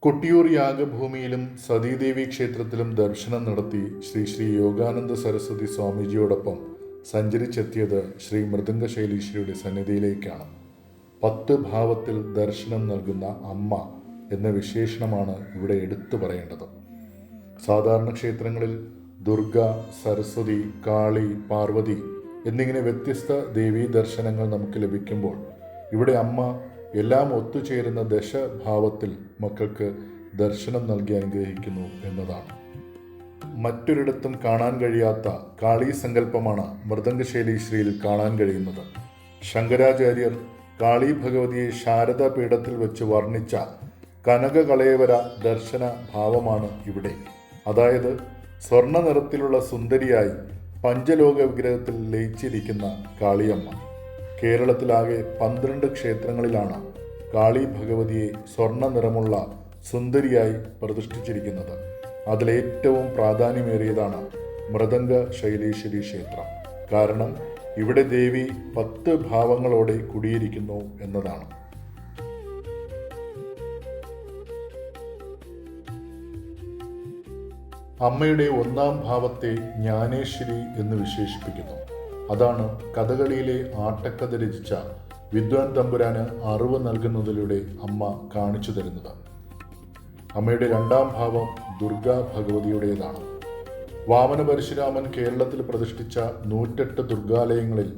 കൊട്ടിയൂർ യാഗഭൂമിയിലും സതീദേവി ക്ഷേത്രത്തിലും ദർശനം നടത്തി ശ്രീ യോഗാനന്ദ സരസ്വതി സ്വാമിജിയോടൊപ്പം സഞ്ചരിച്ചെത്തിയത് ശ്രീ മൃദംഗശൈലീശ്വരിയുടെ സന്നിധിയിലേക്കാണ്. 10 ഭാവത്തിൽ ദർശനം നൽകുന്ന അമ്മ എന്ന വിശേഷണമാണ് ഇവിടെ എടുത്തു പറയേണ്ടത്. സാധാരണ ക്ഷേത്രങ്ങളിൽ ദുർഗ, സരസ്വതി, കാളി, പാർവതി എന്നിങ്ങനെ വ്യത്യസ്ത ദേവീ ദർശനങ്ങൾ നമുക്ക് ലഭിക്കുമ്പോൾ ഇവിടെ അമ്മ എല്ലാം ഒത്തുചേരുന്ന ദശഭാവത്തിൽ മക്കൾക്ക് ദർശനം നൽകി അനുഗ്രഹിക്കുന്നു എന്നതാണ്. മറ്റൊരിടത്തും കാണാൻ കഴിയാത്ത കാളി സങ്കല്പമാണ് മൃദംഗശൈലീശ്വരിയിൽ കാണാൻ കഴിയുന്നത്. ശങ്കരാചാര്യർ കാളി ഭഗവതിയെ ശാരദാ പീഠത്തിൽ വെച്ച് വർണ്ണിച്ച കനകകളേവര ദർശന ഭാവമാണ് ഇവിടെ. അതായത് സ്വർണ്ണ നിറത്തിലുള്ള സുന്ദരിയായി പഞ്ചലോക വിഗ്രഹത്തിൽ ലയിച്ചിരിക്കുന്ന കാളിയമ്മ. കേരളത്തിലാകെ 12 ക്ഷേത്രങ്ങളിലാണ് കാളി ഭഗവതിയെ സ്വർണ്ണ നിറമുള്ള സുന്ദരിയായി പ്രതിഷ്ഠിച്ചിരിക്കുന്നത്. അതിലേറ്റവും പ്രാധാന്യമേറിയതാണ് മൃദംഗ ശൈലീശ്വരി ക്ഷേത്രം. കാരണം ഇവിടെ ദേവി 10 ഭാവങ്ങളോടെ കുടിയിരിക്കുന്നു എന്നതാണ്. അമ്മയുടെ 1-ാം ഭാവത്തെ ജ്ഞാനേശ്വരി എന്ന് വിശേഷിപ്പിക്കുന്നു. അതാണ് കഥകളിയിലെ ആട്ടക്കഥ രചിച്ച വിദ്വാൻ തമ്പുരാന് അറിവ് നൽകുന്നതിലൂടെ അമ്മ കാണിച്ചു തരുന്നത്. അമ്മയുടെ 2-ാം ഭാവം ദുർഗാ ഭഗവതിയുടേതാണ്. വാമന പരശുരാമൻ കേരളത്തിൽ പ്രതിഷ്ഠിച്ച 108 ദുർഗാലയങ്ങളിൽ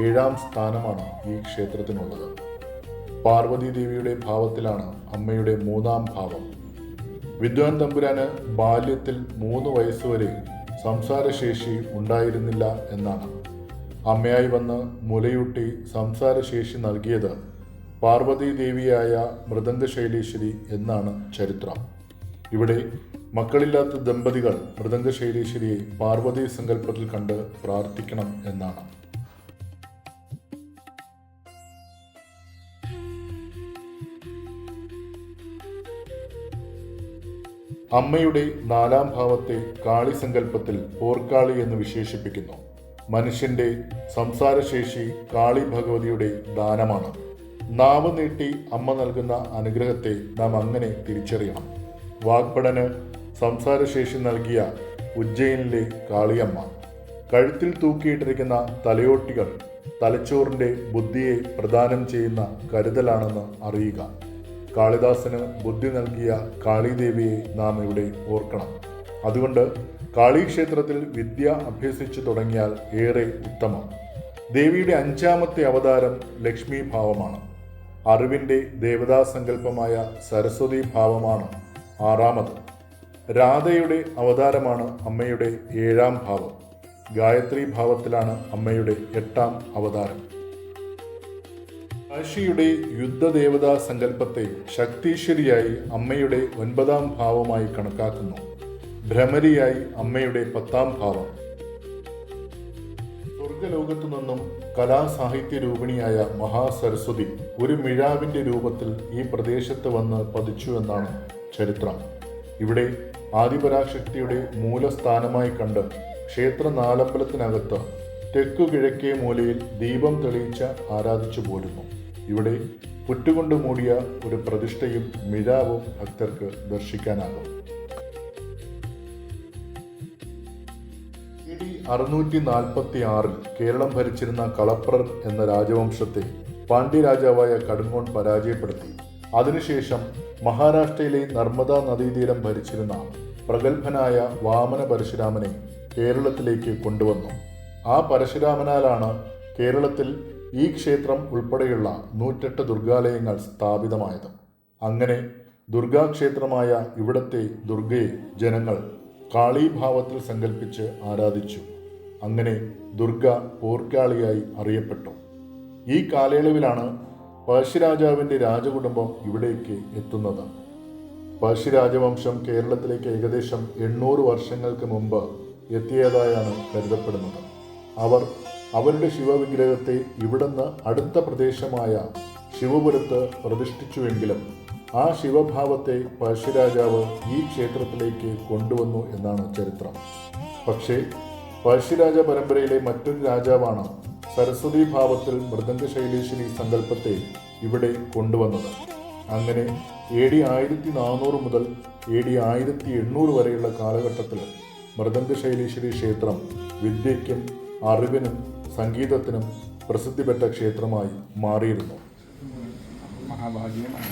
7-ാം സ്ഥാനമാണ് ഈ ക്ഷേത്രത്തിനുള്ളത്. പാർവതി ദേവിയുടെ ഭാവത്തിലാണ് അമ്മയുടെ 3-ാം ഭാവം. വിദ്വാൻ തമ്പുരാന് ബാല്യത്തിൽ 3 വയസ്സുവരെ സംസാരശേഷി ഉണ്ടായിരുന്നില്ല എന്നാണ്. അമ്മയായി വന്ന് മുലയൂട്ടി സംസാരശേഷി നൽകിയത് പാർവതി ദേവിയായ മൃദംഗശൈലീശ്വരി എന്നാണ് ചരിത്രം. ഇവിടെ മക്കളില്ലാത്ത ദമ്പതികൾ മൃദംഗശൈലീശ്വരിയെ പാർവതി സങ്കല്പത്തിൽ കണ്ട് പ്രാർത്ഥിക്കണം എന്നാണ്. അമ്മയുടെ 4-ാം ഭാവത്തെ കാളി സങ്കല്പത്തിൽ പോർക്കാളി എന്ന് വിശേഷിപ്പിക്കുന്നു. മനുഷ്യന്റെ സംസാരശേഷി കാളി ഭഗവതിയുടെ ദാനമാണ്. നാവ് നീട്ടി അമ്മ നൽകുന്ന അനുഗ്രഹത്തെ നാം അങ്ങനെ തിരിച്ചറിയണം. വാഗ്ഭടന് സംസാരശേഷി നൽകിയ ഉജ്ജയിനിലെ കാളിയമ്മ. കഴുത്തിൽ തൂക്കിയിട്ടിരിക്കുന്ന തലയോട്ടികൾ തലച്ചോറിന്റെ ബുദ്ധിയെ പ്രദാനം ചെയ്യുന്ന കരുതലാണെന്ന് അറിയുക. കാളിദാസന് ബുദ്ധി നൽകിയ കാളിദേവിയെ നാം ഇവിടെ ഓർക്കണം. അതുകൊണ്ട് കാളീക്ഷേത്രത്തിൽ വിദ്യ അഭ്യസിച്ചു തുടങ്ങിയാൽ ഏറെ ഉത്തമം. ദേവിയുടെ 5-ാമത്തെ അവതാരം ലക്ഷ്മി ഭാവമാണ്. അറിവിൻ്റെ ദേവതാസങ്കല്പമായ സരസ്വതി ഭാവമാണ് 6-ാമത്. രാധയുടെ അവതാരമാണ് അമ്മയുടെ 7-ാം ഭാവം. ഗായത്രി ഭാവത്തിലാണ് അമ്മയുടെ 8-ാം അവതാരം. കാശിയുടെ യുദ്ധദേവതാ സങ്കല്പത്തെ ശക്തീശ്വരിയായി അമ്മയുടെ 9-ാം ഭാവമായി കണക്കാക്കുന്നു. ഭ്രമരിയായി അമ്മയുടെ 10-ാം ഭാവം. സ്വർഗലോകത്തു നിന്നും കലാസാഹിത്യ രൂപിണിയായ മഹാസരസ്വതി ഒരു മിഴാവിന്റെ രൂപത്തിൽ ഈ പ്രദേശത്ത് വന്ന് പതിച്ചു എന്നാണ് ചരിത്രം. ഇവിടെ ആദിപരാശക്തിയുടെ മൂലസ്ഥാനമായി കണ്ട് ക്ഷേത്ര നാലമ്പലത്തിനകത്ത് തെക്കുകിഴക്കേ മൂലയിൽ ദീപം തെളിയിച്ച് ആരാധിച്ചു പോരുന്നു. ഇവിടെ പുറ്റുകൊണ്ട് മൂടിയ ഒരു പ്രതിഷ്ഠയും മിഴാവും ഭക്തർക്ക് ദർശിക്കാനാകും. 646 കേരളം ഭരിച്ചിരുന്ന കളപ്രർ എന്ന രാജവംശത്തെ പാണ്ഡ്യരാജാവായ കടുങ്ങോൺ പരാജയപ്പെടുത്തി. അതിനുശേഷം മഹാരാഷ്ട്രയിലെ നർമ്മദാ നദീതീരം ഭരിച്ചിരുന്ന പ്രഗത്ഭനായ വാമന പരശുരാമനെ കേരളത്തിലേക്ക് കൊണ്ടുവന്നു. ആ പരശുരാമനാലാണ് കേരളത്തിൽ ഈ ക്ഷേത്രം ഉൾപ്പെടെയുള്ള 108 ദുർഗാലയങ്ങൾ സ്ഥാപിതമായത്. അങ്ങനെ ദുർഗാക്ഷേത്രമായ ഇവിടത്തെ ദുർഗയെ ജനങ്ങൾ കാളീഭാവത്തിൽ സങ്കല്പിച്ച് ആരാധിച്ചു. അങ്ങനെ ദുർഗ പോർക്കാളിയായി അറിയപ്പെട്ടു. ഈ കാലയളവിലാണ് പഴശ്ശിരാജാവിൻ്റെ രാജകുടുംബം ഇവിടേക്ക് എത്തുന്നത്. പഴശ്ശിരാജവംശം കേരളത്തിലേക്ക് ഏകദേശം 800 വർഷങ്ങൾക്ക് മുമ്പ് എത്തിയതായാണ് കരുതപ്പെടുന്നത്. അവർ അവരുടെ ശിവവിഗ്രഹത്തെ ഇവിടുന്ന് അടുത്ത പ്രദേശമായ ശിവപുരത്ത് പ്രതിഷ്ഠിച്ചുവെങ്കിലും ആ ശിവഭാവത്തെ പഴശ്ശിരാജാവ് ഈ ക്ഷേത്രത്തിലേക്ക് കൊണ്ടുവന്നു എന്നാണ് ചരിത്രം. പക്ഷേ പഴശ്ശിരാജ പരമ്പരയിലെ മറ്റൊരു രാജാവാണ് സരസ്വതി ഭാവത്തിൽ മൃദംഗശൈലീശ്വരി സങ്കല്പത്തെ ഇവിടെ കൊണ്ടുവന്നത്. അങ്ങനെ AD 1400 മുതൽ AD 1800 വരെയുള്ള കാലഘട്ടത്തിൽ മൃദംഗശൈലേശ്വരി ക്ഷേത്രം വിദ്യയ്ക്കും അറിവിനും സംഗീതത്തിനും പ്രസിദ്ധിപ്പെട്ട ക്ഷേത്രമായി മാറിയിരുന്നു. മഹാഭാഗ്യമാണ്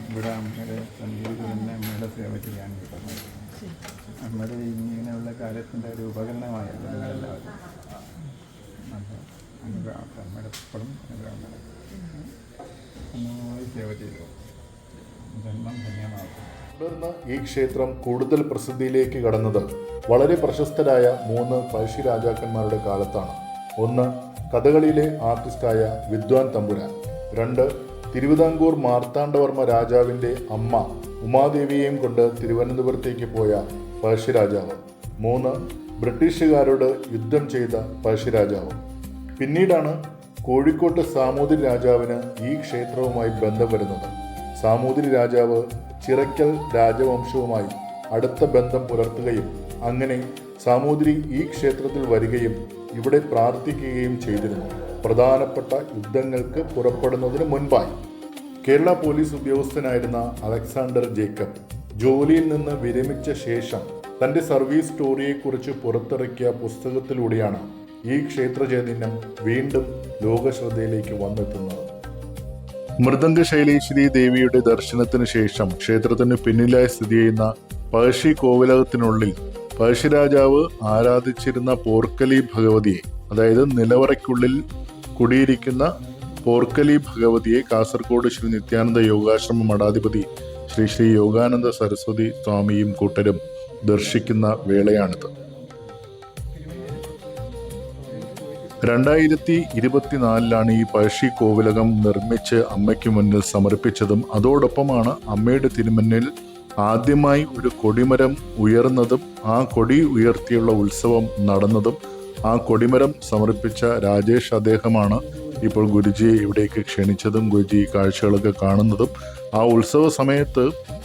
ഇവിടെ അമ്മയുടെ സന്നിധിയിൽ തന്നെ അമ്മയുടെ സേവ ചെയ്യാൻ കിട്ടുന്നത്. അമ്മയുടെ ഇങ്ങനെയുള്ള കാര്യത്തിൻ്റെ ഒരു ഉപകരണമായിരുന്നു എല്ലാവരും. അമ്മയുടെ എപ്പോഴും നന്നായി സേവ ചെയ്തു. ജന്മം ധന്യമാകും. തുടർന്ന് ഈ ക്ഷേത്രം കൂടുതൽ പ്രസിദ്ധിയിലേക്ക് കടന്നത് വളരെ പ്രശസ്തരായ 3 പഴശ്ശി രാജാക്കന്മാരുടെ കാലത്താണ്. 1. കഥകളിയിലെ ആർട്ടിസ്റ്റായ വിദ്വാൻ തമ്പുരാൻ. 2. തിരുവിതാംകൂർ മാർത്താണ്ഡവർമ്മ രാജാവിൻ്റെ അമ്മ ഉമാദേവിയെയും കൊണ്ട് തിരുവനന്തപുരത്തേക്ക് പോയ പഴശ്ശി രാജാവ്. 3. ബ്രിട്ടീഷുകാരോട് യുദ്ധം ചെയ്ത പഴശ്ശി രാജാവ്. പിന്നീടാണ് കോഴിക്കോട്ട് സാമൂതിരി രാജാവിന് ഈ ക്ഷേത്രവുമായി ബന്ധം വരുന്നത്. സാമൂതിരി രാജാവ് ചിറക്കൽ രാജവംശവുമായി അടുത്ത ബന്ധം പുലർത്തുകയും അങ്ങനെ സാമൂതിരി ഈ ക്ഷേത്രത്തിൽ വരികയും ഇവിടെ പ്രാർത്ഥിക്കുകയും ചെയ്തിരുന്നു. പ്രധാനപ്പെട്ട യുദ്ധങ്ങൾക്ക് പുറപ്പെടുന്നതിന് മുൻപായി കേരള പോലീസ് ഉദ്യോഗസ്ഥനായിരുന്ന അലക്സാണ്ടർ ജേക്കബ് ജോലിയിൽ നിന്ന് വിരമിച്ച ശേഷം തൻ്റെ സർവീസ് സ്റ്റോറിയെക്കുറിച്ച് പുറത്തിറക്കിയ പുസ്തകത്തിലൂടെയാണ് ഈ ക്ഷേത്ര ചൈതന്യം വീണ്ടും ലോകശ്രദ്ധയിലേക്ക് വന്നെത്തുന്നത്. മൃദംഗശൈലേശ്വരി ദേവിയുടെ ദർശനത്തിന് ശേഷം ക്ഷേത്രത്തിന് പിന്നിലായി സ്ഥിതി ചെയ്യുന്ന പഴശ്ശി കോവിലകത്തിനുള്ളിൽ പഴശ്ശി രാജാവ് ആരാധിച്ചിരുന്ന പോർക്കലി ഭഗവതിയെ, അതായത് നിലവറയ്ക്കുള്ളിൽ കുടിയിരിക്കുന്ന പോർക്കലി ഭഗവതിയെ കാസർഗോഡ് ശ്രീ നിത്യാനന്ദ യോഗാശ്രമ മഠാധിപതി ശ്രീ യോഗാനന്ദ സരസ്വതി സ്വാമിയും കൂട്ടരും ദർശിക്കുന്ന വേളയാണിത്. 2024 ഈ പഴശ്ശി കോവിലകം നിർമ്മിച്ച് അമ്മയ്ക്ക് മുന്നിൽ സമർപ്പിച്ചതും അതോടൊപ്പമാണ് അമ്മയുടെ തിരുമുന്നിൽ ആദ്യമായി ഒരു കൊടിമരം ഉയർന്നതും ആ കൊടി ഉയർത്തിയുള്ള ഉത്സവം നടന്നതും ആ കൊടിമരം സമർപ്പിച്ച രാജേഷ് അദ്ദേഹമാണ് ഇപ്പോൾ ഗുരുജിയെ ഇവിടേക്ക് ക്ഷണിച്ചതും ഗുരുജി കാഴ്ചകളൊക്കെ കാണുന്നതും. ആ ഉത്സവ സമയത്ത്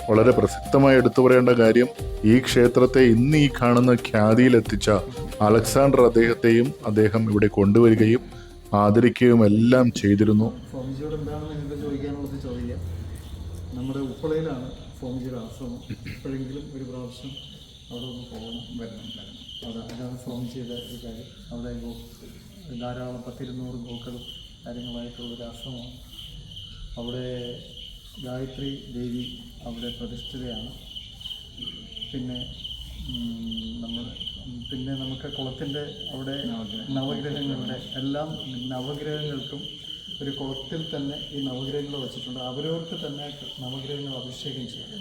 വളരെ പ്രസക്തമായി എടുത്തു പറയേണ്ട കാര്യം, ഈ ക്ഷേത്രത്തെ ഇന്ന് ഈ കാണുന്ന ഖ്യാതിയിലെത്തിച്ച അലക്സാണ്ടർ അദ്ദേഹം ഇവിടെ കൊണ്ടുവരികയും ആദരിക്കുകയും എല്ലാം ചെയ്തിരുന്നു. സ്വാമിജിയോട് എന്താണെന്ന് നിങ്ങൾക്ക് ചോദിക്കാനുള്ളത് ചോദിക്കാം. നമ്മുടെ ഉപ്പളയിലാണ് സ്വാമിജിയുടെ ആശ്രമം. എപ്പോഴെങ്കിലും ഒരു പ്രാവശ്യം അവിടെ ഒന്ന് പോകണം, വരണം. അതാണ് സ്വാമിജിയുടെ ഒരു കാര്യം. അവിടെ ധാരാളം 100-200 ഗോക്കളും കാര്യങ്ങളായിട്ടുള്ളൊരു ആശ്രമമാണ്. അവിടെ ഗായത്രി ദേവി അവിടെ പ്രതിഷ്ഠിതയാണ്. പിന്നെ നമുക്ക് കുളത്തിൻ്റെ അവിടെ നവഗ്രഹങ്ങളുടെ എല്ലാം നവഗ്രഹങ്ങൾക്കും ഒരു കുളത്തിൽ തന്നെ ഈ നവഗ്രഹങ്ങൾ വച്ചിട്ടുണ്ട്. അവരവർക്ക് തന്നെ നവഗ്രഹങ്ങൾ അഭിഷേകം ചെയ്യും.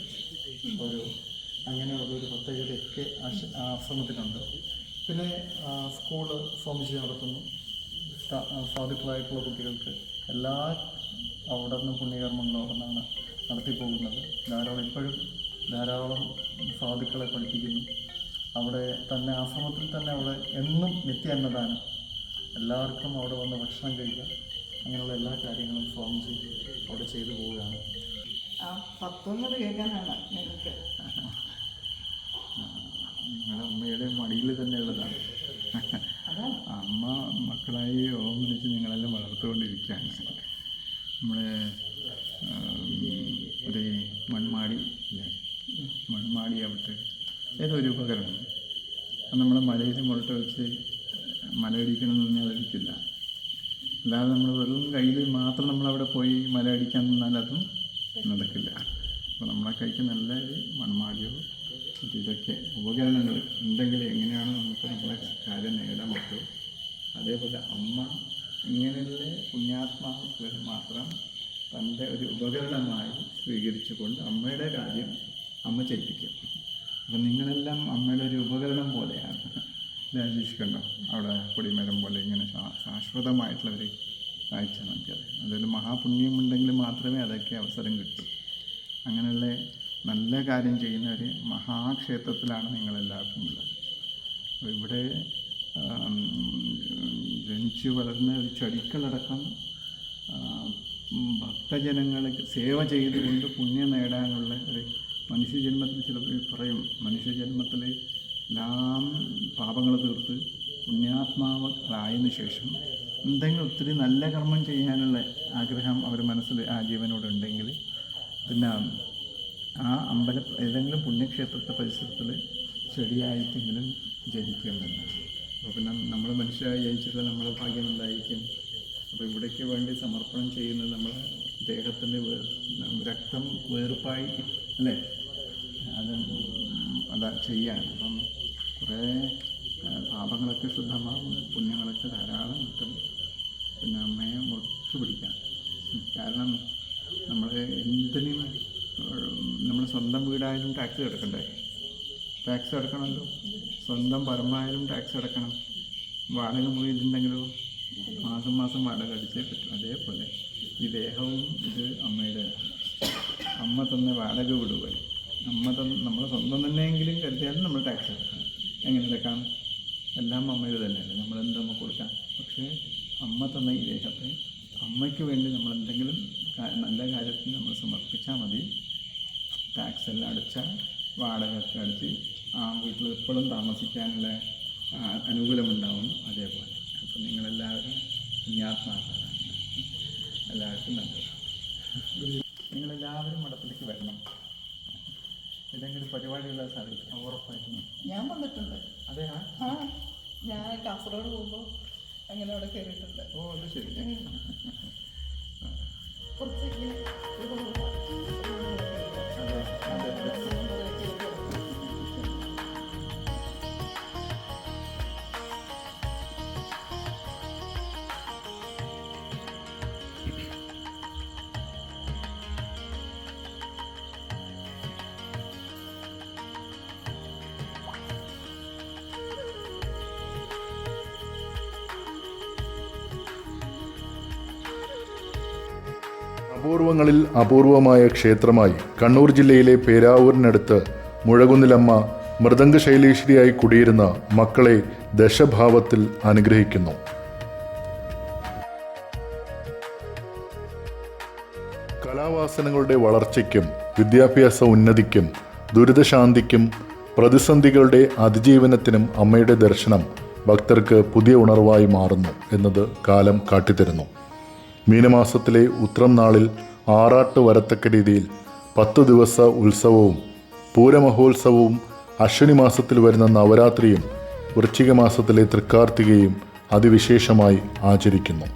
അങ്ങനെയുള്ളൊരു പ്രത്യേകതയൊക്കെ ആശ്രമത്തിനുണ്ട്. പിന്നെ സ്കൂള് സ്വാമിജി നടത്തുന്നു. സാധുക്കളായിട്ടുള്ള കുട്ടികൾക്ക് എല്ലാ അവിടെ നിന്ന് പുണ്യകർമ്മങ്ങൾ അവിടെ നിന്നാണ് നടത്തിപ്പോകുന്നത്. ഇപ്പോഴും ധാരാളം സാധുക്കളെ പഠിപ്പിക്കുന്നു. അവിടെ തന്നെ ആശ്രമത്തിൽ തന്നെ അവിടെ എന്നും നിത്യ അന്നദാനം, എല്ലാവർക്കും അവിടെ വന്ന് ഭക്ഷണം കഴിക്കാം. അങ്ങനെയുള്ള എല്ലാ കാര്യങ്ങളും സ്വാമിജി അവിടെ ചെയ്തു പോവുകയാണ്. കേൾക്കാനാണ് ഞങ്ങൾക്ക്. നിങ്ങളുടെ അമ്മയുടെ മടിയിൽ തന്നെ ഉള്ളതാണ്. അമ്മ മക്കളായി ഓം വിളിച്ച് നിങ്ങളെല്ലാം വളർത്തുകൊണ്ടിരിക്കുകയാണ്. നമ്മുടെ ഒരു മൺമാടി ആവട്ടെ, ഏതൊരു ഉപകരണം അത് നമ്മളെ മലയിൽ മുരട്ട വെച്ച് മലയടിക്കണമെന്ന് പറഞ്ഞാൽ അടിക്കില്ല. അല്ലാതെ നമ്മൾ വെറും കയ്യിൽ മാത്രം നമ്മളവിടെ പോയി മലയടിക്കാൻ നിന്നാൽ അതും നടക്കില്ല. അപ്പോൾ നമ്മളെ കൈക്ക് നല്ല മൺമാടിയോ ഇതൊക്കെ ഉപകരണങ്ങൾ ഉണ്ടെങ്കിൽ എങ്ങനെയാണ് നമുക്ക് നമ്മളെ കാര്യം നേടാൻ പറ്റുമോ. അതേപോലെ അമ്മ ഇങ്ങനെയുള്ള പുണ്യാത്മാക്കൾ മാത്രം തൻ്റെ ഒരു ഉപകരണമായി സ്വീകരിച്ചുകൊണ്ട് അമ്മയുടെ കാര്യം അമ്മ ചെയ്യിപ്പിക്കും. അപ്പം നിങ്ങളെല്ലാം അമ്മയുടെ ഒരു ഉപകരണം പോലെയാണ്. രാജേഷ് കണ്ടോ അവിടെ കൊടിമരം പോലെ ഇങ്ങനെ ശാശ്വതമായിട്ടുള്ളൊരു കാഴ്ച നോക്കിയത്. അതൊരു മഹാപുണ്യമുണ്ടെങ്കിൽ മാത്രമേ അതൊക്കെ അവസരം കിട്ടൂ. അങ്ങനെയുള്ള നല്ല കാര്യം ചെയ്യുന്ന ഒരു മഹാക്ഷേത്രത്തിലാണ് നിങ്ങളെല്ലാവർക്കും ഉള്ളത്. ഇവിടെ ജനിച്ചു വളർന്ന ഒരു ചെടികളടക്കം ഭക്തജനങ്ങൾക്ക് സേവ ചെയ്തുകൊണ്ട് പുണ്യം നേടാനുള്ള ഒരു മനുഷ്യജന്മത്തിൽ ചിലപ്പോൾ പറയും, മനുഷ്യജന്മത്തിൽ എല്ലാം പാപങ്ങൾ തീർത്ത് പുണ്യാത്മാവായതിനു ശേഷം എന്തെങ്കിലും ഒത്തിരി നല്ല കർമ്മം ചെയ്യാനുള്ള ആഗ്രഹം അവർ മനസ്സിൽ ആ ജീവനോടുണ്ടെങ്കിൽ പിന്നെ ആ ഏതെങ്കിലും പുണ്യക്ഷേത്രത്തെ പരിസരത്തിൽ ചെടിയായിട്ടെങ്കിലും ജനിക്കുമെന്നാണ്. അപ്പോൾ പിന്നെ നമ്മൾ മനുഷ്യരായി ജനിച്ചിട്ടുള്ള നമ്മളെ ഭാഗ്യം ഉണ്ടായിരിക്കും. അപ്പോൾ ഇവിടേക്ക് വേണ്ടി സമർപ്പണം ചെയ്യുന്നത് നമ്മളെ ദേഹത്തിൻ്റെ രക്തം വേർപ്പായി അല്ലേ, അതാ ചെയ്യാണ്. അപ്പം കുറേ പാപങ്ങളൊക്കെ ശുദ്ധമാകും, പുണ്യങ്ങളൊക്കെ ധാരാളം കിട്ടും. പിന്നെ അമ്മയെ മുറുക്കി പിടിക്കാം. കാരണം നമ്മൾ എന്തിനും നമ്മൾ സ്വന്തം വീടായാലും ടാക്സ് അടക്കണ്ടേ? ടാക്സ് അടക്കണമല്ലോ. സ്വന്തം പറമ്പായാലും ടാക്സ് അടക്കണം. വാടക മുറിയിലുണ്ടെങ്കിലോ മാസം മാസം വാടക അടിച്ചേ പറ്റും. അതേപോലെ ഈ ദേഹവും ഇത് അമ്മയുടെ, അമ്മ തന്നെ വാടക വിടുക. നമ്മൾ സ്വന്തം തന്നെയെങ്കിലും കരുതിയാലും നമ്മൾ ടാക്സ് അടക്കണം. എങ്ങനെ അടക്കാം? എല്ലാം അമ്മയുടെ തന്നെയല്ലേ, നമ്മളെന്തമ്മ കൊടുക്കാം. പക്ഷേ അമ്മ തന്ന ഈ ദേഹത്തെ അമ്മയ്ക്ക് വേണ്ടി നമ്മൾ എന്തെങ്കിലും നല്ല കാര്യത്തിന് നമ്മൾ സമർപ്പിച്ചാൽ മതി. ടാക്സ് എല്ലാം അടച്ചാൽ, വാടകയൊക്കെ അടിച്ച് ആ വീട്ടിൽ എപ്പോഴും താമസിക്കാനുള്ള അനുകൂലമുണ്ടാവും. അതേപോലെ അപ്പം നിങ്ങളെല്ലാവരും പുണ്യാത്മാക്കളാണ്. എല്ലാവർക്കും നന്ദി. നിങ്ങളെല്ലാവരും മഠത്തിലേക്ക് വരണം. ഏതെങ്കിലും പരിപാടിയുള്ള സാധിക്കും ഉറപ്പായിട്ടും. ഞാൻ വന്നിട്ടുണ്ട്. അതെ. ഞാൻ കാസർഗോഡ് പോകുമ്പോൾ അങ്ങനെ അവിടെ കയറിയിട്ടുണ്ട്. ഓ, അത് ശരി. കുറച്ച് ഇങ്ങനെ അപൂർവങ്ങളിൽ അപൂർവമായ ക്ഷേത്രമായി കണ്ണൂർ ജില്ലയിലെ പേരാവൂരിനടുത്ത് മുഴകുന്നിലമ്മ മൃദംഗ ശൈലേശ്വരിയായി കുടിയിരുന്ന മക്കളെ ദശഭാവത്തിൽ അനുഗ്രഹിക്കുന്നു. കലാവാസനകളുടെ വളർച്ചയ്ക്കും വിദ്യാഭ്യാസ ഉന്നതിക്കും ദുരിതശാന്തിക്കും പ്രതിസന്ധികളുടെ അതിജീവനത്തിനും അമ്മയുടെ ദർശനം ഭക്തർക്ക് പുതിയ ഉണർവായി മാറുന്നു എന്നത് കാലം കാട്ടിത്തരുന്നു. മീനമാസത്തിലെ ഉത്രം നാളിൽ ആറാട്ട് വരത്തക്ക രീതിയിൽ 10 ദിവസ ഉത്സവവും പൂരമഹോത്സവവും, അശ്വിനി മാസത്തിൽ വരുന്ന നവരാത്രിയും വൃശ്ചിക മാസത്തിലെ തൃക്കാർത്തികയും അതിവിശേഷമായി ആചരിക്കുന്നു.